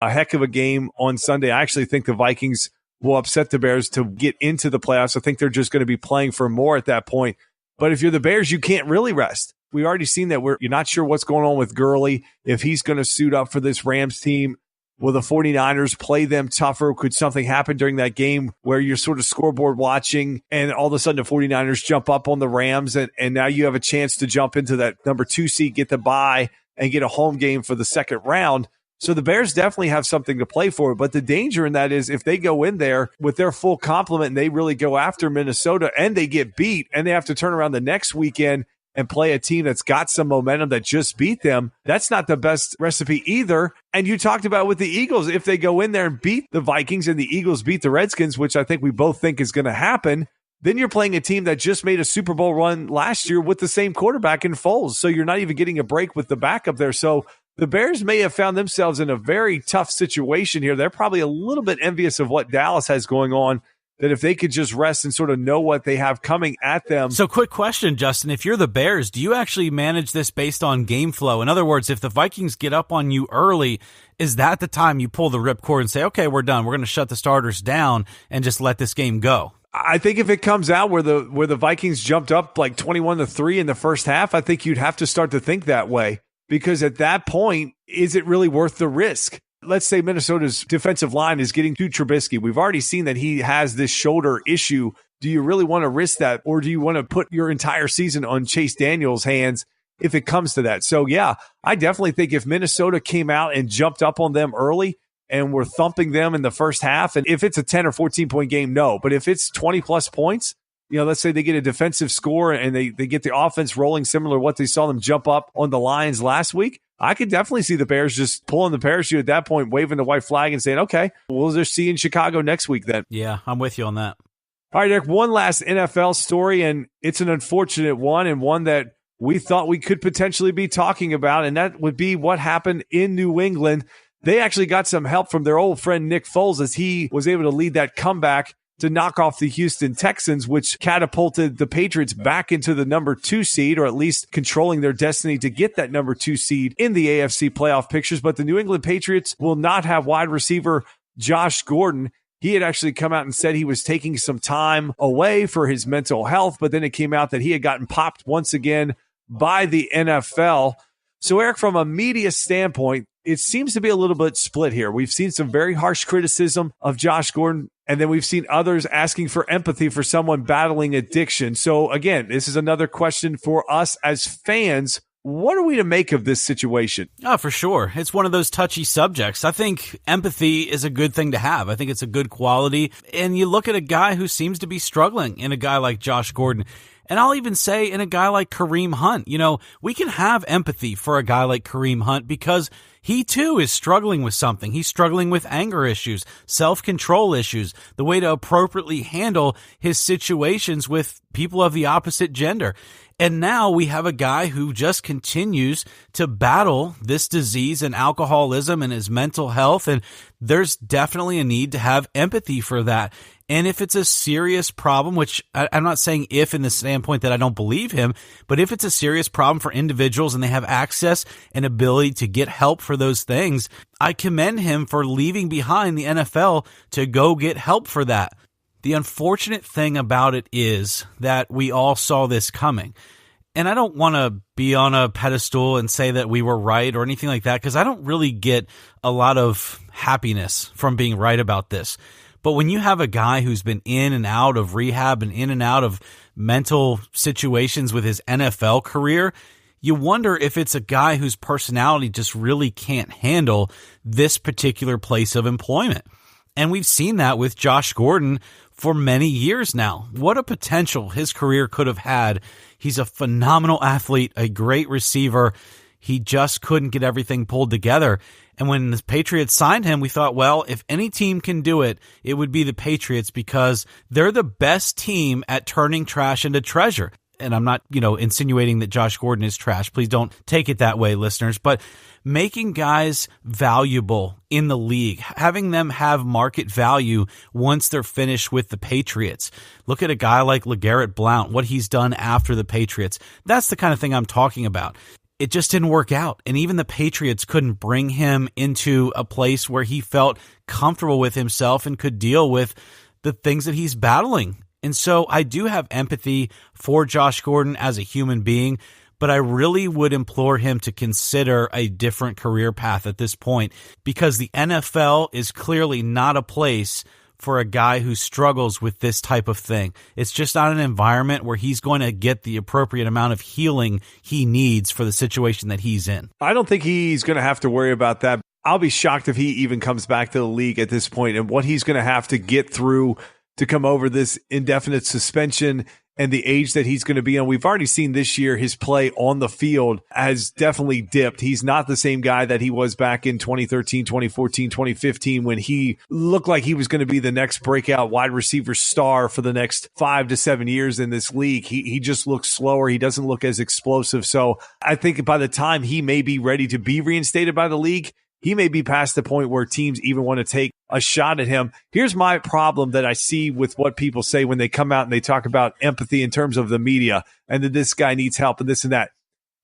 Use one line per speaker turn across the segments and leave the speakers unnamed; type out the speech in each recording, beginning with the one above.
a heck of a game on Sunday. I actually think the Vikings will upset the Bears to get into the playoffs. I think they're just going to be playing for more at that point. But if you're the Bears, you can't really rest. We already seen that you're not sure what's going on with Gurley, if he's going to suit up for this Rams team. Will the 49ers play them tougher? Could something happen during that game where you're sort of scoreboard watching and all of a sudden the 49ers jump up on the Rams and now you have a chance to jump into that number 2 seed, get the bye, and get a home game for the second round? So the Bears definitely have something to play for. But the danger in that is if they go in there with their full complement and they really go after Minnesota and they get beat and they have to turn around the next weekend and play a team that's got some momentum that just beat them, that's not the best recipe either. And you talked about with the Eagles, if they go in there and beat the Vikings and the Eagles beat the Redskins, which I think we both think is going to happen, then you're playing a team that just made a Super Bowl run last year with the same quarterback in Foles. So you're not even getting a break with the backup there. So the Bears may have found themselves in a very tough situation here. They're probably a little bit envious of what Dallas has going on, that if they could just rest and sort of know what they have coming at them.
So quick question, Justin. If you're the Bears, do you actually manage this based on game flow? In other words, if the Vikings get up on you early, is that the time you pull the ripcord and say, okay, we're done. We're going to shut the starters down and just let this game go?
I think if it comes out where the Vikings jumped up like 21-3 in the first half, I think you'd have to start to think that way. Because at that point, is it really worth the risk? Let's say Minnesota's defensive line is getting too Trubisky. We've already seen that he has this shoulder issue. Do you really want to risk that? Or do you want to put your entire season on Chase Daniel's hands if it comes to that? So, yeah, I definitely think if Minnesota came out and jumped up on them early and were thumping them in the first half, and if it's a 10 or 14-point game, no. But if it's 20-plus points, let's say they get a defensive score and they get the offense rolling similar to what they saw them jump up on the Lions last week, I could definitely see the Bears just pulling the parachute at that point, waving the white flag and saying, okay, we'll just see you in Chicago next week then.
Yeah, I'm with you on that.
All right, Eric, one last NFL story, and it's an unfortunate one and one that we thought we could potentially be talking about, and that would be what happened in New England. They actually got some help from their old friend Nick Foles as he was able to lead that comeback to knock off the Houston Texans, which catapulted the Patriots back into the number 2 seed, or at least controlling their destiny to get that number 2 seed in the AFC playoff pictures. But the New England Patriots will not have wide receiver Josh Gordon. He had actually come out and said he was taking some time away for his mental health, but then it came out that he had gotten popped once again by the NFL. So, Eric, from a media standpoint, it seems to be a little bit split here. We've seen some very harsh criticism of Josh Gordon, and then we've seen others asking for empathy for someone battling addiction. So, again, this is another question for us as fans. What are we to make of this situation?
Oh, for sure. It's one of those touchy subjects. I think empathy is a good thing to have. I think it's a good quality. And you look at a guy who seems to be struggling in a guy like Josh Gordon. And I'll even say in a guy like Kareem Hunt, we can have empathy for a guy like Kareem Hunt because he too is struggling with something. He's struggling with anger issues, self-control issues, the way to appropriately handle his situations with people of the opposite gender. And now we have a guy who just continues to battle this disease and alcoholism and his mental health. And there's definitely a need to have empathy for that. And if it's a serious problem, which I'm not saying if in the standpoint that I don't believe him, but if it's a serious problem for individuals and they have access and ability to get help for those things, I commend him for leaving behind the NFL to go get help for that. The unfortunate thing about it is that we all saw this coming. And I don't want to be on a pedestal and say that we were right or anything like that, because I don't really get a lot of happiness from being right about this. But when you have a guy who's been in and out of rehab and in and out of mental situations with his NFL career, you wonder if it's a guy whose personality just really can't handle this particular place of employment. And we've seen that with Josh Gordon for many years now. What a potential his career could have had. He's a phenomenal athlete, a great receiver. He just couldn't get everything pulled together. And when the Patriots signed him, we thought, well, if any team can do it, it would be the Patriots because they're the best team at turning trash into treasure. And I'm not, insinuating that Josh Gordon is trash. Please don't take it that way, listeners. But making guys valuable in the league, having them have market value once they're finished with the Patriots. Look at a guy like LeGarrette Blount, what he's done after the Patriots. That's the kind of thing I'm talking about. it just didn't work out. And even the Patriots couldn't bring him into a place where he felt comfortable with himself and could deal with the things that he's battling. And so I do have empathy for Josh Gordon as a human being, but I really would implore him to consider a different career path at this point, because the NFL is clearly not a place for a guy who struggles with this type of thing. It's just not an environment where he's going to get the appropriate amount of healing he needs for the situation that he's in.
I don't think he's going to have to worry about that. I'll be shocked if he even comes back to the league at this point, and what he's going to have to get through to come over this indefinite suspension and the age that he's going to be on. We've already seen this year his play on the field has definitely dipped. He's not the same guy that he was back in 2013, 2014, 2015 when he looked like he was going to be the next breakout wide receiver star for the next 5 to 7 years in this league. He just looks slower. He doesn't look as explosive. So I think by the time he may be ready to be reinstated by the league, he may be past the point where teams even want to take a shot at him. Here's my problem that I see with what people say when they come out and they talk about empathy in terms of the media and that this guy needs help and this and that.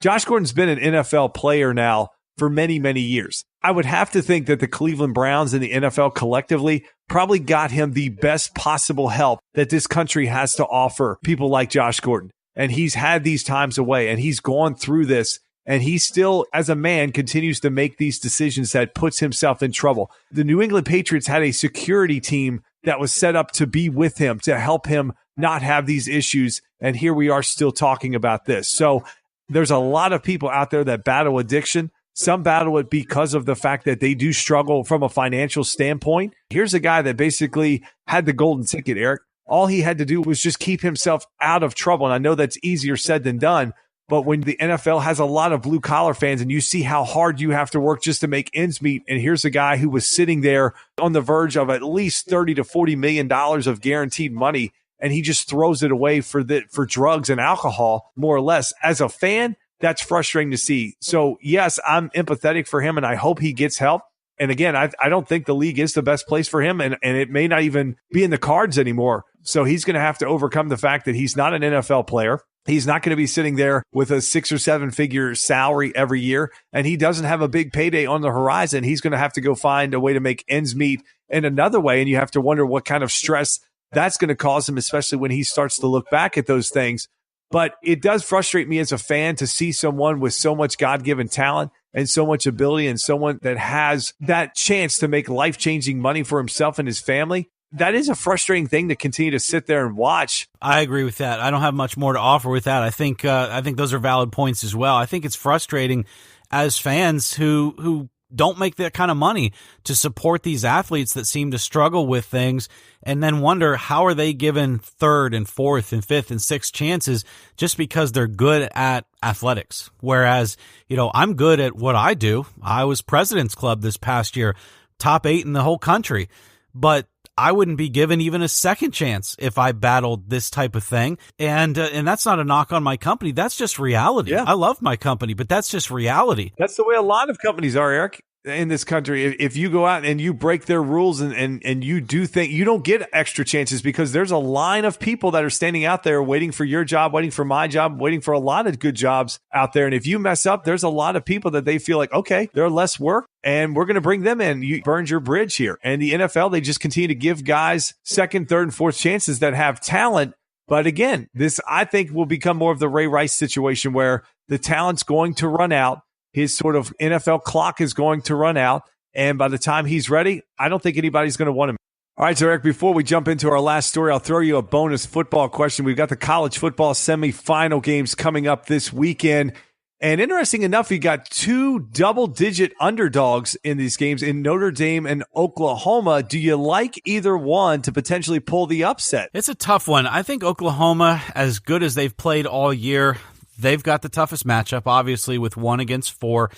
Josh Gordon's been an NFL player now for many, many years. I would have to think that the Cleveland Browns and the NFL collectively probably got him the best possible help that this country has to offer people like Josh Gordon. And he's had these times away and he's gone through this. And he still, as a man, continues to make these decisions that puts himself in trouble. The New England Patriots had a security team that was set up to be with him, to help him not have these issues. And here we are still talking about this. So there's a lot of people out there that battle addiction. Some battle it because of the fact that they do struggle from a financial standpoint. Here's a guy that basically had the golden ticket, Eric. All he had to do was just keep himself out of trouble. And I know that's easier said than done. But when the NFL has a lot of blue-collar fans and you see how hard you have to work just to make ends meet, and here's a guy who was sitting there on the verge of at least $30 to $40 million of guaranteed money, and he just throws it away for drugs and alcohol, more or less. As a fan, that's frustrating to see. So, yes, I'm empathetic for him, and I hope he gets help. And again, I don't think the league is the best place for him, and it may not even be in the cards anymore. So he's going to have to overcome the fact that he's not an NFL player. He's not going to be sitting there with a 6 or 7 figure salary every year, and he doesn't have a big payday on the horizon. He's going to have to go find a way to make ends meet in another way, and you have to wonder what kind of stress that's going to cause him, especially when he starts to look back at those things. But it does frustrate me as a fan to see someone with so much God-given talent and so much ability and someone that has that chance to make life-changing money for himself and his family. That is a frustrating thing to continue to sit there and watch.
I agree with that. I don't have much more to offer with that. I think those are valid points as well. I think it's frustrating as fans who don't make that kind of money to support these athletes that seem to struggle with things and then wonder how are they given third and fourth and fifth and sixth chances just because they're good at athletics. Whereas, I'm good at what I do. I was President's Club this past year, top 8 in the whole country, but I wouldn't be given even a second chance if I battled this type of thing. And that's not a knock on my company. That's just reality.
Yeah.
I love my company, but that's just reality.
That's the way a lot of companies are, Eric, in this country. If you go out and you break their rules and you do think you don't get extra chances because there's a line of people that are standing out there waiting for your job, waiting for my job, waiting for a lot of good jobs out there. And if you mess up, there's a lot of people that they feel like, okay, they're less work and we're going to bring them in. You burned your bridge here. And the NFL, they just continue to give guys second, third, and fourth chances that have talent. But again, this, I think, will become more of the Ray Rice situation where the talent's going to run out. His sort of NFL clock is going to run out. And by the time he's ready, I don't think anybody's going to want him. All right, so Eric, before we jump into our last story, I'll throw you a bonus football question. We've got the college football semifinal games coming up this weekend. And interesting enough, we got 2 double-digit underdogs in these games in Notre Dame and Oklahoma. Do you like either one to potentially pull the upset?
It's a tough one. I think Oklahoma, as good as they've played all year, they've got the toughest matchup, obviously, with 1 against 4.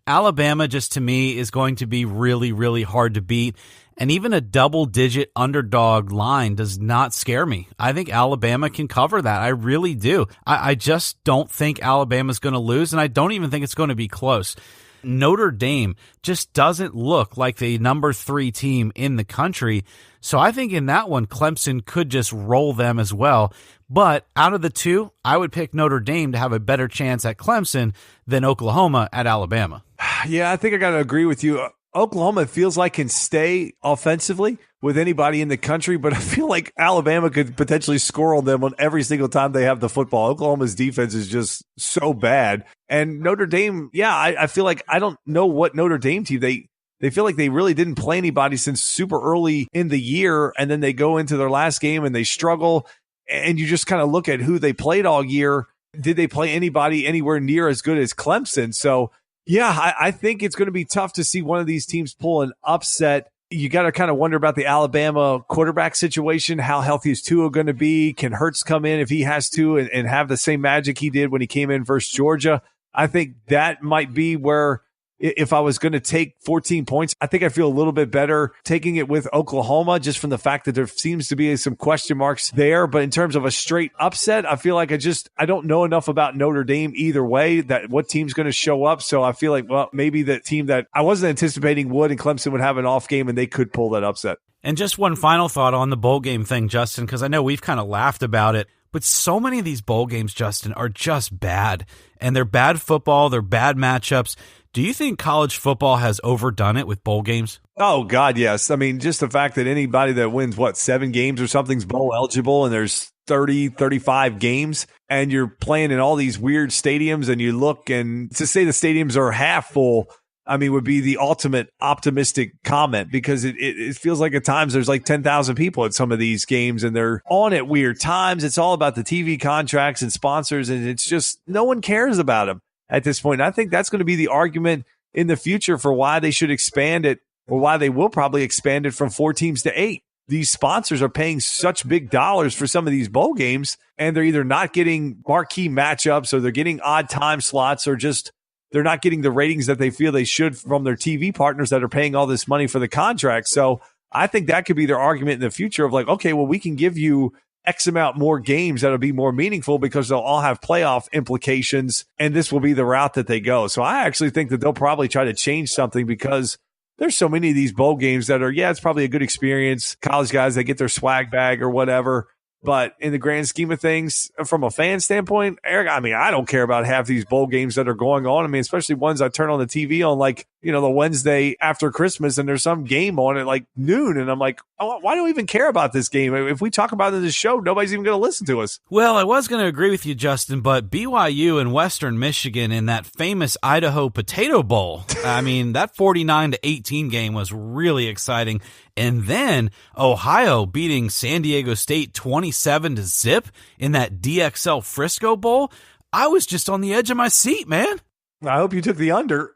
Alabama, just to me, is going to be really, really hard to beat. And even a double-digit underdog line does not scare me. I think Alabama can cover that. I really do. I just don't think Alabama's going to lose, and I don't even think it's going to be close. Notre Dame just doesn't look like the number 3 team in the country. So I think in that one, Clemson could just roll them as well. But out of the two, I would pick Notre Dame to have a better chance at Clemson than Oklahoma at Alabama.
Yeah, I think I got to agree with you. Oklahoma feels like can stay offensively with anybody in the country, but I feel like Alabama could potentially score on them on every single time they have the football. Oklahoma's defense is just so bad. And Notre Dame, I feel like I don't know what Notre Dame team, they feel like they really didn't play anybody since super early in the year, and then they go into their last game and they struggle, and you just kind of look at who they played all year. Did they play anybody anywhere near as good as Clemson? So, yeah, I think it's going to be tough to see one of these teams pull an upset. You got to kind of wonder about the Alabama quarterback situation. How healthy is Tua going to be? Can Hurts come in if he has to and have the same magic he did when he came in versus Georgia? I think that might be where, if I was going to take 14 points, I think I feel a little bit better taking it with Oklahoma just from the fact that there seems to be some question marks there. But in terms of a straight upset, I feel like I don't know enough about Notre Dame either way, that what team's going to show up. So I feel like, well, maybe the team that I wasn't anticipating would, and Clemson would have an off game and they could pull that upset.
And just one final thought on the bowl game thing, Justin, because I know we've kind of laughed about it, but so many of these bowl games, Justin, are just bad. And they're bad football, they're bad matchups. Do you think college football has overdone it with bowl games?
Oh, God, yes. I mean, just the fact that anybody that wins, 7 games or something's bowl eligible, and there's 30, 35 games, and you're playing in all these weird stadiums, and you look, and to say the stadiums are half full, I mean, would be the ultimate optimistic comment, because it feels like at times there's like 10,000 people at some of these games, and they're on at weird times. It's all about the TV contracts and sponsors, and it's just no one cares about them at this point. And I think that's going to be the argument in the future for why they should expand it, or why they will probably expand it from 4 teams to 8. These sponsors are paying such big dollars for some of these bowl games, and they're either not getting marquee matchups, or they're getting odd time slots, or just they're not getting the ratings that they feel they should from their TV partners that are paying all this money for the contract. So I think that could be their argument in the future of like, okay, well, we can give you X amount more games that'll be more meaningful because they'll all have playoff implications, and this will be the route that they go. So I actually think that they'll probably try to change something, because there's so many of these bowl games that are, it's probably a good experience. College guys, they get their swag bag or whatever. But in the grand scheme of things, from a fan standpoint, Eric, I mean, I don't care about half these bowl games that are going on. I mean, especially ones I turn on the TV on, like, the Wednesday after Christmas, and there's some game on at like noon. And I'm like, oh, why do we even care about this game? If we talk about it in this show, nobody's even going to listen to us.
Well, I was going to agree with you, Justin, but BYU and Western Michigan in that famous Idaho Potato Bowl, I mean, that 49-18 game was really exciting. And then Ohio beating San Diego State 27-0 in that DXL Frisco Bowl. I was just on the edge of my seat, man.
I hope you took the under.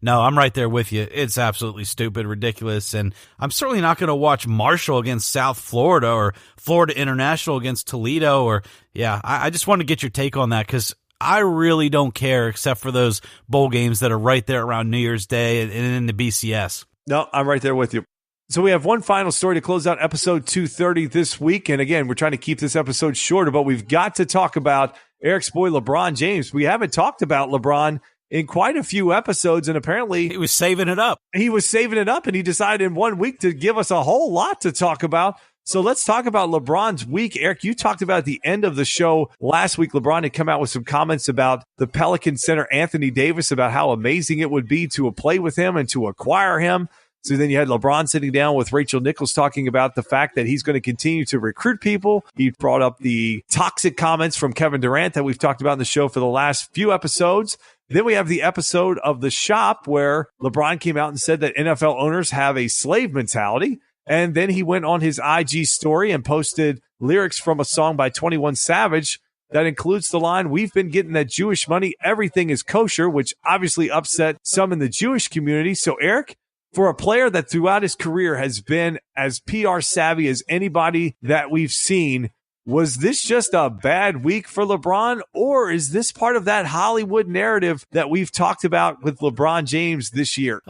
No, I'm right there with you. It's absolutely stupid, ridiculous. And I'm certainly not going to watch Marshall against South Florida, or Florida International against Toledo. Or, I just want to get your take on that, because I really don't care, except for those bowl games that are right there around New Year's Day and in the BCS.
No, I'm right there with you. So we have one final story to close out episode 230 this week. And again, we're trying to keep this episode shorter, but we've got to talk about Eric's boy, LeBron James. We haven't talked about LeBron in quite a few episodes, and apparently
he was saving it up.
He was saving it up, and he decided in 1 week to give us a whole lot to talk about. So let's talk about LeBron's week. Eric, you talked about at the end of the show last week, LeBron had come out with some comments about the Pelican center, Anthony Davis, about how amazing it would be to play with him and to acquire him. So then you had LeBron sitting down with Rachel Nichols talking about the fact that he's going to continue to recruit people. He brought up the toxic comments from Kevin Durant that we've talked about in the show for the last few episodes. Then we have the episode of The Shop where LeBron came out and said that NFL owners have a slave mentality. And then he went on his IG story and posted lyrics from a song by 21 Savage that includes the line, "We've been getting that Jewish money. Everything is kosher," which obviously upset some in the Jewish community. So, Eric, for a player that throughout his career has been as PR savvy as anybody that we've seen, was this just a bad week for LeBron, or is this part of that Hollywood narrative that we've talked about with LeBron James this year?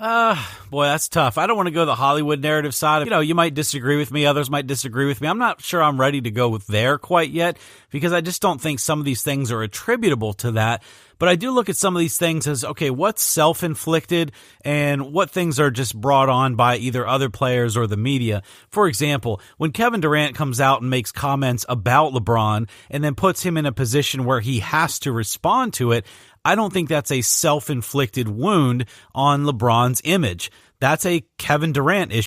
Boy, that's tough. I don't want to go the Hollywood narrative side. You might disagree with me. Others might disagree with me. I'm not sure I'm ready to go with there quite yet, because I just don't think some of these things are attributable to that. But I do look at some of these things as, okay, what's self-inflicted and what things are just brought on by either other players or the media. For example, when Kevin Durant comes out and makes comments about LeBron and then puts him in a position where he has to respond to it, I don't think that's a self-inflicted wound on LeBron's image. That's a Kevin Durant issue.